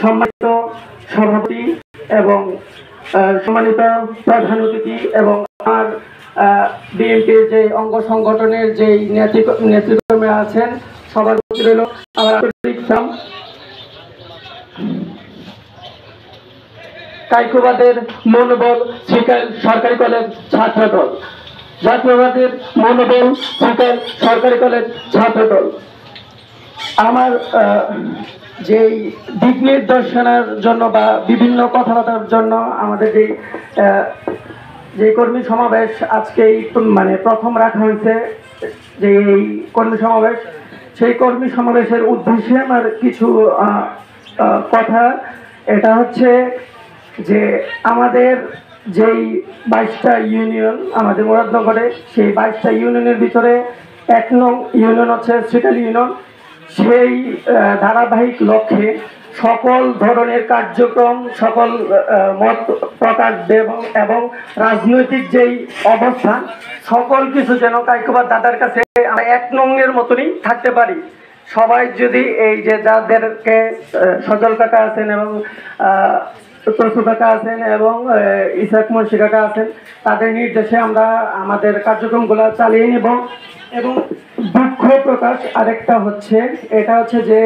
সম্মানিত সভাপতি এবং সম্মানিত প্রধান অতিথি এবং আমার বিএনপির যে অঙ্গ সংগঠনের যে নেতৃত্বে আছেন সবার প্রতি রইল আমার আন্তরিক সালাম। কাইকুবাদের মনোবল শিকার সরকারি কলেজ ছাত্রদল, জাতীয়বাদের মনোবল শিকার সরকারি কলেজ ছাত্রদল। আমার যেই দিক নির্দেশনার জন্য বা বিভিন্ন কথাবার্তার জন্য আমাদের যে কর্মী সমাবেশ আজকেই মানে প্রথম রাখা হয়েছে, যে এই কর্মী সমাবেশ, সেই কর্মী সমাবেশের উদ্দেশ্যে আমার কিছু কথা। এটা হচ্ছে যে আমাদের যেই 22টা ইউনিয়ন আমাদের মুরাদনগরে, সেই 22টা ইউনিয়নের ভিতরে 1 নং ইউনিয়ন হচ্ছে শ্রীকালী ইউনিয়ন। সেই ধারাবাহিক লক্ষ্যে সকল ধরনের কার্যক্রম, সকল মত প্রকাশ এবং রাজনৈতিক যেই অবস্থান, সকল কিছু যেন কাইকুবাদ দাদার কাছে আমরা 1 নংয়ের মতনই থাকতে পারি। সবাই যদি এই যে যাদেরকে সজল কাকা আছেন এবং প্রসু কাকা আছেন এবং ইসাক মুন্সি কাকা আছেন, তাদের নির্দেশে আমরা আমাদের কার্যক্রমগুলো চালিয়ে নেব। এবং দুঃখ প্রকাশ আরেকটা হচ্ছে, এটা হচ্ছে যে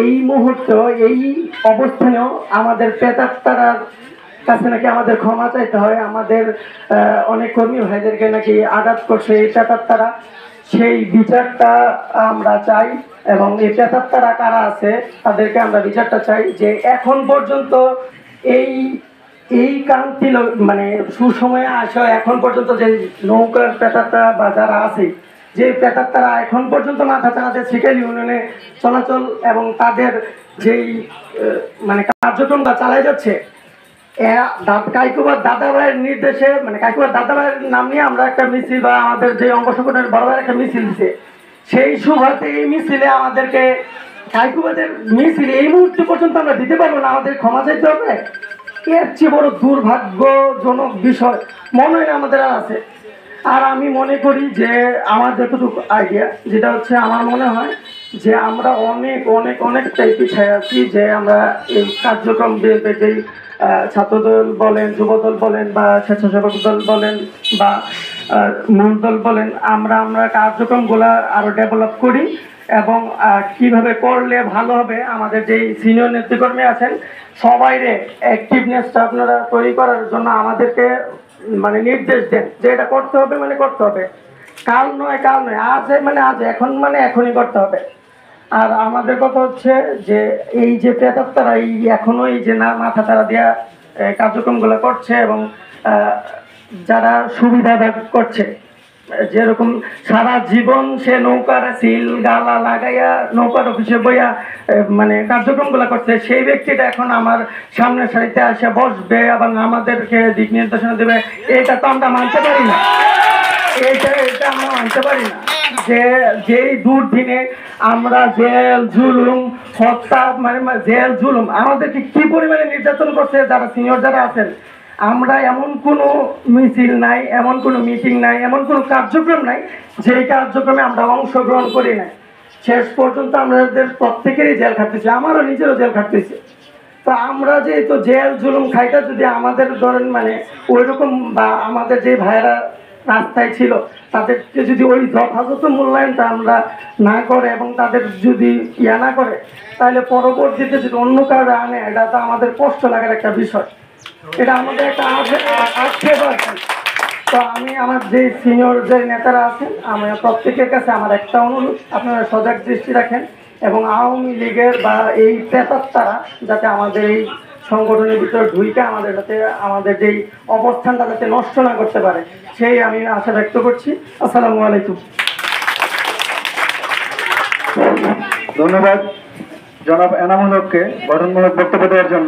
এই মুহূর্তে এই অবস্থানেও আমাদের প্রেতাত্মার কাছে নাকি আমাদের ক্ষমা চাইতে হয়। আমাদের অনেক কর্মী ভাইদেরকে নাকি আঘাত করছে এই প্রেতাত্মারা, সেই বিচারটা আমরা চাই। এবং এই প্রেতাত্মারা কারা আছে তাদেরকে আমরা বিচারটা চাই। যে এখন পর্যন্ত এই ক্রান্তি মানে সুসময়ে আসে, এখন পর্যন্ত যে নৌকার প্রেতাত্মা বা যারা আছে, যে প্রেতাত্মারা এখন পর্যন্ত মাথা চালাতে শ্রীকালী ইউনিয়নে চলাচল এবং তাদের যেই মানে কার্যক্রমটা চালাই যাচ্ছে, কাইকুবাদ দাদা ভাইয়ের নির্দেশে, মানে কাইকুবাদ দাদা ভাইয়ের নাম নিয়ে আমরা একটা মিছিল বা আমাদের যে অঙ্গ সংগঠনের বড় ভাইয়ের একটা মিছিল দিচ্ছে, সেই সুবাদে এই মিছিলে আমাদেরকে কাইকুবাদের মিছিল এই মুহূর্তে পর্যন্ত আমরা দিতে পারবো না, আমাদের ক্ষমা চাইতে হবে। এর চেয়ে বড় দুর্ভাগ্যজনক বিষয় মনে হয় না আমাদের আর আছে। আর আমি মনে করি যে আমার যতটুকু আইডিয়া, যেটা হচ্ছে আমার মনে হয় যে আমরা অনেক অনেক অনেকটাই পিছিয়ে আছি। যে আমরা এই কার্যক্রম বিএনপির যেই ছাত্রদল বলেন, যুবদল বলেন বা স্বেচ্ছাসেবক দল বলেন বা মূল দল বলেন, আমরা কার্যক্রমগুলো আরও ডেভেলপ করি এবং কিভাবে করলে ভালো হবে। আমাদের যেই সিনিয়র নেতৃকর্মী আছেন সবাইরে অ্যাক্টিভনেসটা আপনারা তৈরি করার জন্য আমাদেরকে মানে নির্দেশ দেন যে এটা করতে হবে, মানে করতে হবে, কাল নয় আজ, মানে আজ, এখন মানে এখনই করতে হবে। আর আমাদের কথা হচ্ছে যে এই যে প্রেতাত্মারা এই এখনো এই যে না মাথা চারা দেওয়া কার্যক্রমগুলো করছে এবং যারা সুবিধা করছে, যেরকম সারা জীবন সে নৌকার সিল গালা লাগাইয়া নৌকার অফিসে বইয়া মানে কার্যক্রমগুলো করছে, সেই ব্যক্তিটা এখন আমার সামনের সারিতে আসে বসবে এবং আমাদেরকে দিক নির্দেশনা দেবে, এটা তো আমরা মানতে পারি না। এটা আমরা মানতে পারি না যে যেই দুর্দিনে আমরা জেল জুলুম হত্যা, মানে জেল জুলুম আমাদেরকে কি পরিমাণে নির্যাতন করছে যারা সিনিয়র যারা আছেন। আমরা এমন কোনো মিছিল নাই, এমন কোনো মিটিং নাই, এমন কোনো কার্যক্রম নাই যেই কার্যক্রমে আমরা অংশগ্রহণ করি নাই। শেষ পর্যন্ত আমাদের প্রত্যেকেরই জেল খাটতেছে, আমারও নিজেরও জেল খাটতেছে। তো আমরা যে তো জেল জুলুম খাইটা যদি আমাদের ধরেন মানে ওই রকম বা আমাদের যে ভাইয়েরা রাস্তায় ছিল তাদেরকে যদি ওই যথাযথ মূল্যায়নটা আমরা না করে এবং তাদের যদি ইয়া না করে, তাহলে পরবর্তীতে যদি অন্য কারো আনে, এটা তো আমাদের কষ্ট লাগার একটা বিষয়, এটা আমাদের একটা আক্ষেপ আছে। তো আমি আমার যে সিনিয়র যে নেতারা আছেন, আমি প্রত্যেকের কাছে আমার একটা অনুরোধ, আপনারা সজাগ দৃষ্টি রাখেন এবং আওয়ামী লীগের বা এই প্রেতাত্মারা যাতে আমাদের এই সংগঠনের ভিতরে ঢুইকে আমাদের যাতে আমাদের যেই অবস্থানটা যাতে নষ্ট না করতে পারে, সেই আমি আশা ব্যক্ত করছি। আসসালামু আলাইকুম। ধন্যবাদ জনাব এনামুল হককে গঠনমূলক বক্তব্য দেওয়ার জন্য।